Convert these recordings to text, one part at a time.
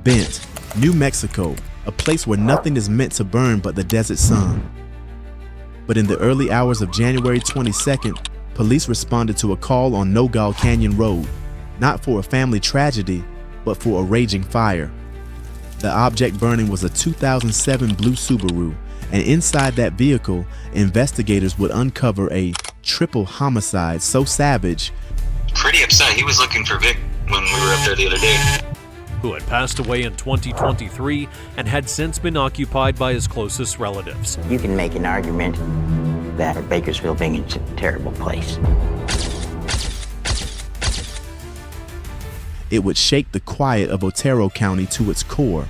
Bent, New Mexico, a place where nothing is meant to burn but the desert sun. But in the early hours of January 22nd, police responded to a call on Nogal Canyon Road, not for a family tragedy, but for a raging fire. The object burning was a 2007 blue Subaru, and inside that vehicle, investigators would uncover a triple homicide so savage. Pretty upset. He was looking for Vic when we were up there the other day. Who had passed away in 2023 and had since been occupied by his closest relatives. You can make an argument that Bakersfield being a terrible place. It would shake the quiet of Otero County to its core.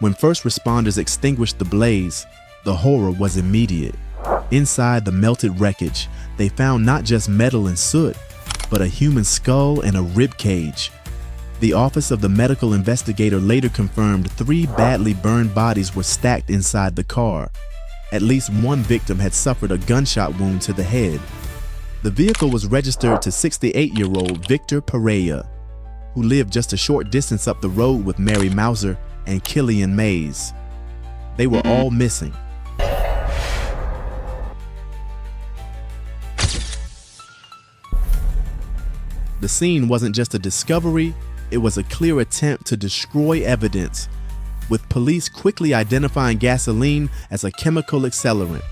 When first responders extinguished the blaze, the horror was immediate. Inside the melted wreckage, they found not just metal and soot, but a human skull and a rib cage. The Office of the Medical Investigator later confirmed 3 badly burned bodies were stacked inside the car. At least one victim had suffered a gunshot wound to the head. The vehicle was registered to 68-year-old Victor Perea, who lived just a short distance up the road with Mary Mauser and Killian Mays. They were all missing. The scene wasn't just a discovery, it was a clear attempt to destroy evidence, with police quickly identifying gasoline as a chemical accelerant.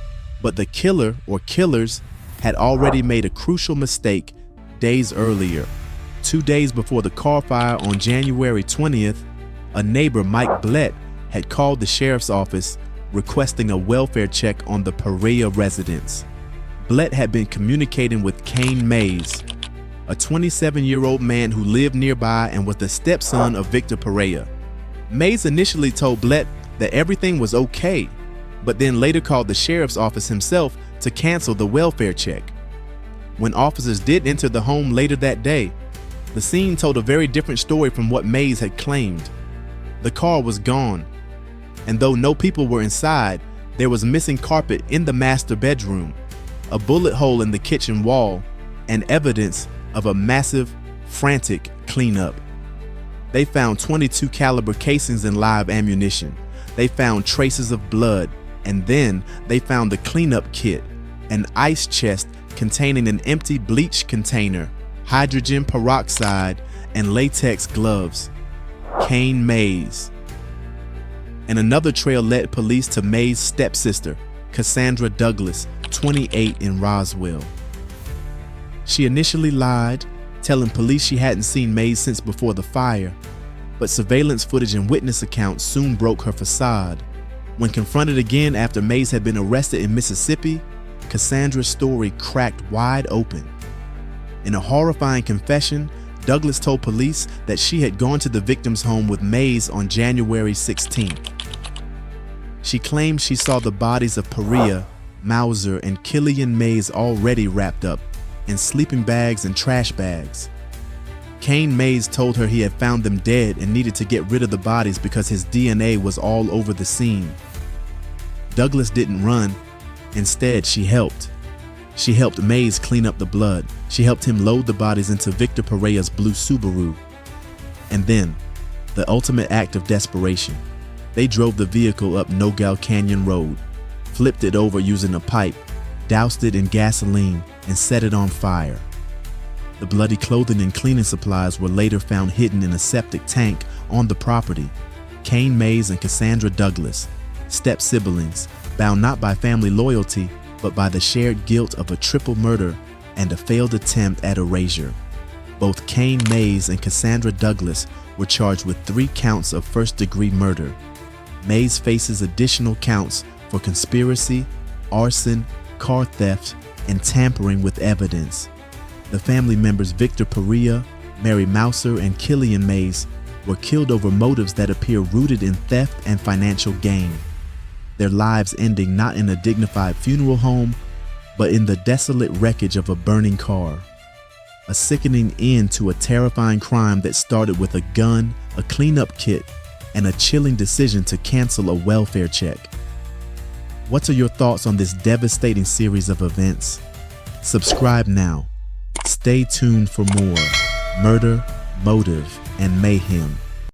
But the killer or killers had already made a crucial mistake days earlier. 2 days before the car fire on January 20th, a neighbor, Mike Blett, had called the sheriff's office requesting a welfare check on the Perea residence. Blett had been communicating with Killian Mays, a 27-year-old man who lived nearby and was the stepson of Victor Perea. Mays initially told Blett that everything was okay, but then later called the sheriff's office himself to cancel the welfare check. When officers did enter the home later that day, the scene told a very different story from what Mays had claimed. The car was gone, and though no people were inside, there was missing carpet in the master bedroom, a bullet hole in the kitchen wall, and evidence of a massive, frantic cleanup. They found .22 caliber casings and live ammunition. They found traces of blood, and then they found the cleanup kit, an ice chest containing an empty bleach container, hydrogen peroxide, and latex gloves. Killian Mays. And another trail led police to Mays' stepsister, Cassandra Douglas, 28, in Roswell. She initially lied, telling police she hadn't seen Mays since before the fire, but surveillance footage and witness accounts soon broke her facade. When confronted again after Mays had been arrested in Mississippi, Cassandra's story cracked wide open. In a horrifying confession, Douglas told police that she had gone to the victim's home with Mays on January 16th. She claimed she saw the bodies of Perea, Mauser, and Killian Mays already wrapped up in sleeping bags and trash bags. Killian Mays told her he had found them dead and needed to get rid of the bodies because his DNA was all over the scene. Douglas didn't run. Instead, she helped. She helped Mays clean up the blood. She helped him load the bodies into Victor Perea's blue Subaru. And then, the ultimate act of desperation. They drove the vehicle up Nogal Canyon Road, flipped it over using a pipe, doused it in gasoline, and set it on fire. The bloody clothing and cleaning supplies were later found hidden in a septic tank on the property. Killian Mays and Cassandra Douglas, step-siblings, bound not by family loyalty, but by the shared guilt of a triple murder and a failed attempt at erasure. Both Killian Mays and Cassandra Douglas were charged with 3 counts of first-degree murder. Mays faces additional counts for conspiracy, arson, car theft, and tampering with evidence. The family members Victor Perea, Mary Mauser, and Killian Mays were killed over motives that appear rooted in theft and financial gain. Their lives ending not in a dignified funeral home, but in the desolate wreckage of a burning car. A sickening end to a terrifying crime that started with a gun, a cleanup kit, and a chilling decision to cancel a welfare check. What are your thoughts on this devastating series of events? Subscribe now. Stay tuned for more murder, motive, and mayhem.